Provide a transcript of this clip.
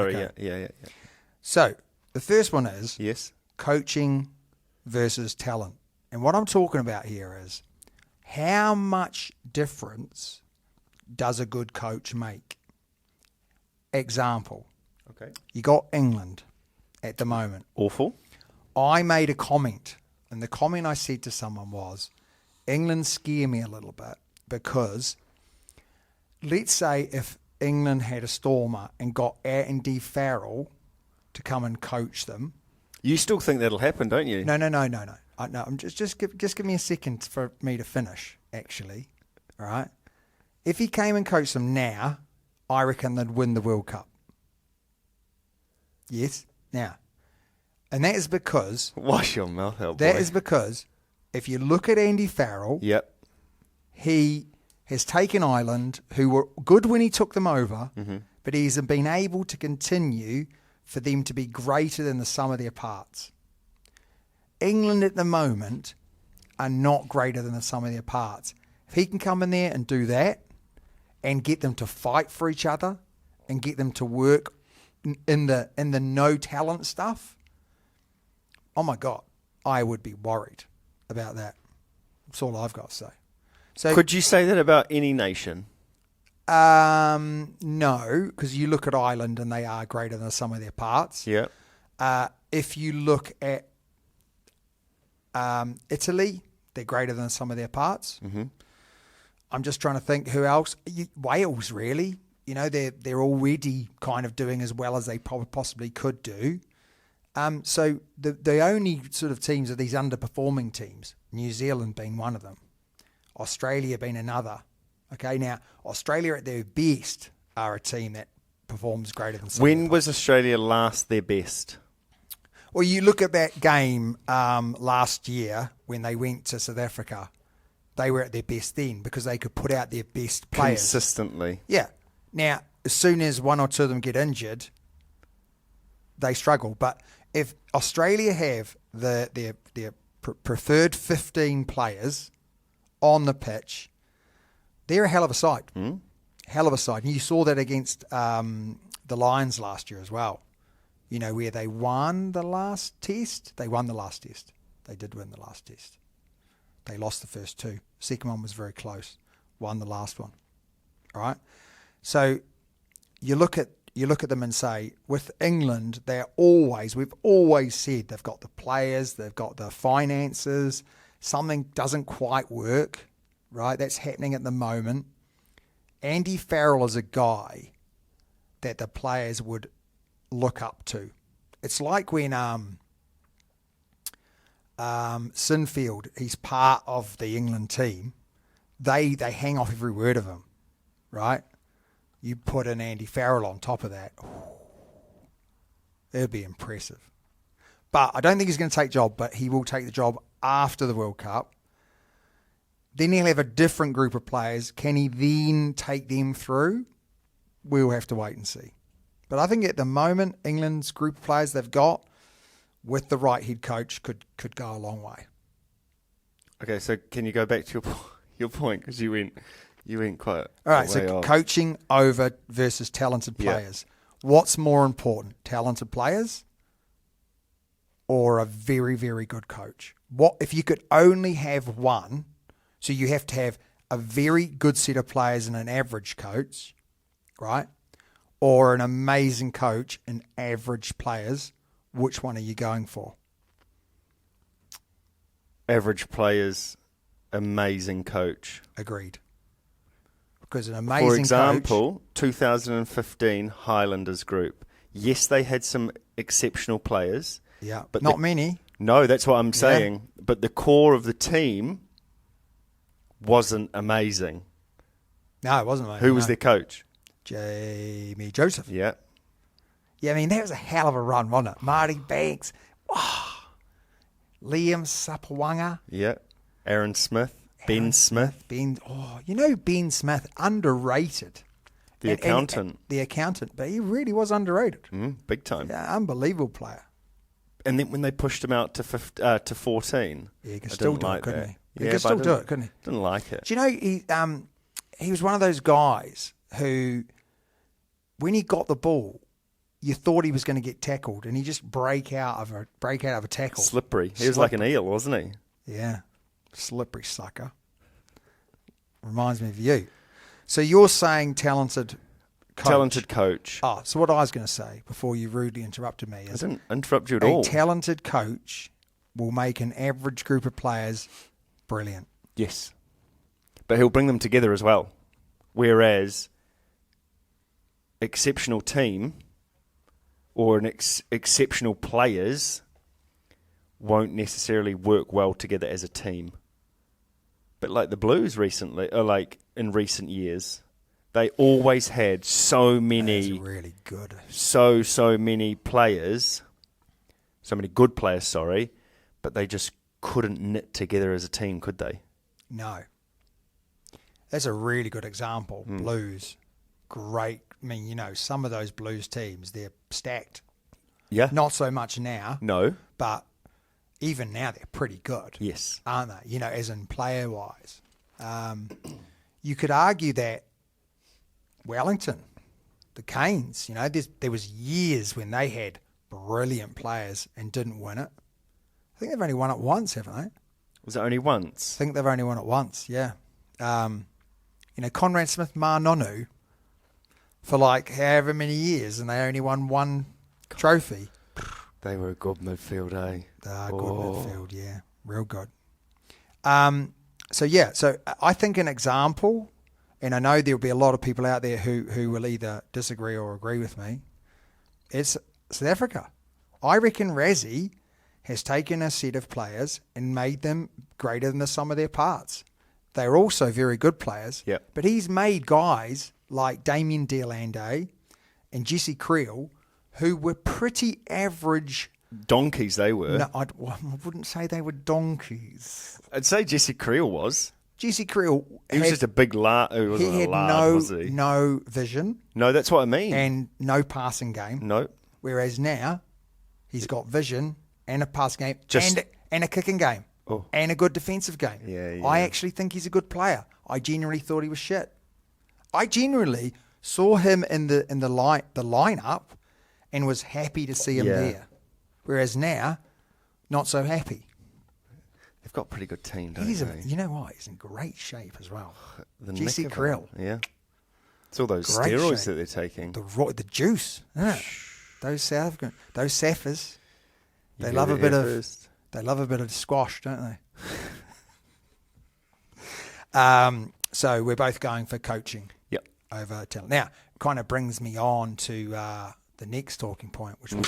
Sorry, Okay. yeah. So the first one is Yes. coaching versus talent. And what I'm talking about here is how much difference does a good coach make? Example, Okay. you got England at the moment. Awful. I made a comment, and the comment I said to someone was, England scare me a little bit because let's say if England had a stormer and got Andy Farrell to come and coach them. You still think that'll happen, don't you? No. No, I'm just give me a second for me to finish, actually. All right? If he came and coached them now, I reckon they'd win the World Cup. Yes? Now. And that is because... Wash your mouth out, boy. That is because if you look at Andy Farrell, Yep. he has taken Ireland, who were good when he took them over, but he's been able to continue for them to be greater than the sum of their parts. England at the moment are not greater than the sum of their parts. If he can come in there and do that and get them to fight for each other and get them to work in the no talent stuff, oh my God, I would be worried about that. That's all I've got to say. So Could you say that about any nation? no, because you look at Ireland and they are greater than the sum of their parts. Yeah. If you look at Italy, they're greater than the sum of their parts. Mm-hmm. I'm just trying to think who else. Wales, really. You know, they're already kind of doing as well as they possibly could do. So the only sort of teams are these underperforming teams. New Zealand being one of them. Australia being another. Okay, now Australia at their best are a team that performs greater than some. When was Australia last their best? Well, you look at that game last year when they went to South Africa. They were at their best then because they could put out their best players. Consistently. Yeah. Now, as soon as one or two of them get injured, they struggle. But if Australia have their preferred 15 players on the pitch, they're a hell of a side. Hell of a side. And you saw that against the Lions last year as well. You know, where they won the last test. They won the last test. They did win the last test. They lost the first two. Second one was very close. Won the last one. All right? So you look at them and say, with England, we've always said they've got the players, they've got the finances, something doesn't quite work, right? That's happening at the moment. Andy Farrell is a guy that the players would look up to. It's like when Sinfield, he's part of the England team, they hang off every word of him, right? You put an Andy Farrell on top of that, it would be impressive. But I don't think he's going to take the job, but he will take the job after the World Cup. Then he'll have a different group of players. Can he then take them through? We'll have to wait and see. But I think at the moment, England's group of players they've got, with the right head coach, could go a long way. Okay, so can you go back to your point because you went quite. All right, so off. coaching over versus talented players. Yeah. What's more important, talented players or a very, very good coach? What if you could only have one? So you have to have a very good set of players and an average coach, right? Or an amazing coach and average players. Which one are you going for? Average players, amazing coach. Agreed. Because an amazing For example, coach, 2015 Highlanders group. Yes, they had some exceptional players. Yeah, but not many. No, that's what I'm saying. Yeah. But the core of the team wasn't amazing. No, it wasn't amazing. Who was their coach? Jamie Joseph. Yeah. Yeah, I mean, that was a hell of a run, wasn't it? Marty Banks. Oh, Liam Sapawanga. Yeah. Aaron Smith. Ben Smith. Ben Smith, underrated. The accountant. The accountant, but he really was underrated. Big time. Yeah, unbelievable player. And then when they pushed him out to 14, yeah, he could still do it, couldn't he? He Yeah, could still do it, couldn't he? Didn't like it. Do you know he was one of those guys who, when he got the ball, you thought he was going to get tackled, and he just break out of a tackle. Slippery. He was like an eel, wasn't he? Yeah, slippery sucker. Reminds me of you. So you're saying talented coach. Talented coach. Oh, so what I was going to say before you rudely interrupted me is I didn't interrupt you at all. a talented coach will make an average group of players brilliant. Yes. But he'll bring them together as well. Whereas exceptional team or exceptional players won't necessarily work well together as a team. But like the Blues recently, or like in recent years, they always had so many... That's really good. So many players, so many good players, sorry, but they just couldn't knit together as a team, could they? No. That's a really good example. Blues, great. I mean, you know, some of those Blues teams, they're stacked. Yeah. Not so much now. No. But even now, they're pretty good. Yes. Aren't they? You know, as in player-wise. You could argue that Wellington, the Canes, you know, there was years when they had brilliant players and didn't win it. I think they've only won it once, haven't they? Was it only once? I think they've only won it once, yeah. You know, Conrad Smith-Marnonu for like however many years, and they only won one trophy. They were a good midfield, eh? Good midfield, yeah. Real good. So I think an example, and I know there'll be a lot of people out there who will either disagree or agree with me, it's South Africa. I reckon Rassie has taken a set of players and made them greater than the sum of their parts. They're also very good players, but he's made guys like Damien Dearlande and Jesse Creel who were pretty average. Donkeys they were. No, I wouldn't say they were donkeys. I'd say Jesse Creel was. Jesse Creel. He was just a big lard. He had no vision. No, that's what I mean. And no passing game. No. Whereas now, he's got vision and a passing game and a kicking game. Oh. And a good defensive game. Yeah. I actually think he's a good player. I genuinely thought he was shit. I genuinely saw him in the lineup and was happy to see him there. Whereas now, not so happy. They've got a pretty good team, don't they? You know what? He's in great shape as well. Jesse Creel. Yeah. It's all those steroids that they're taking. The juice, isn't it? Those South African, those Saffers, they love a bit of squash, don't they? So we're both going for coaching. Yep. Over talent. Now, it kind of brings me on to the next talking point, which was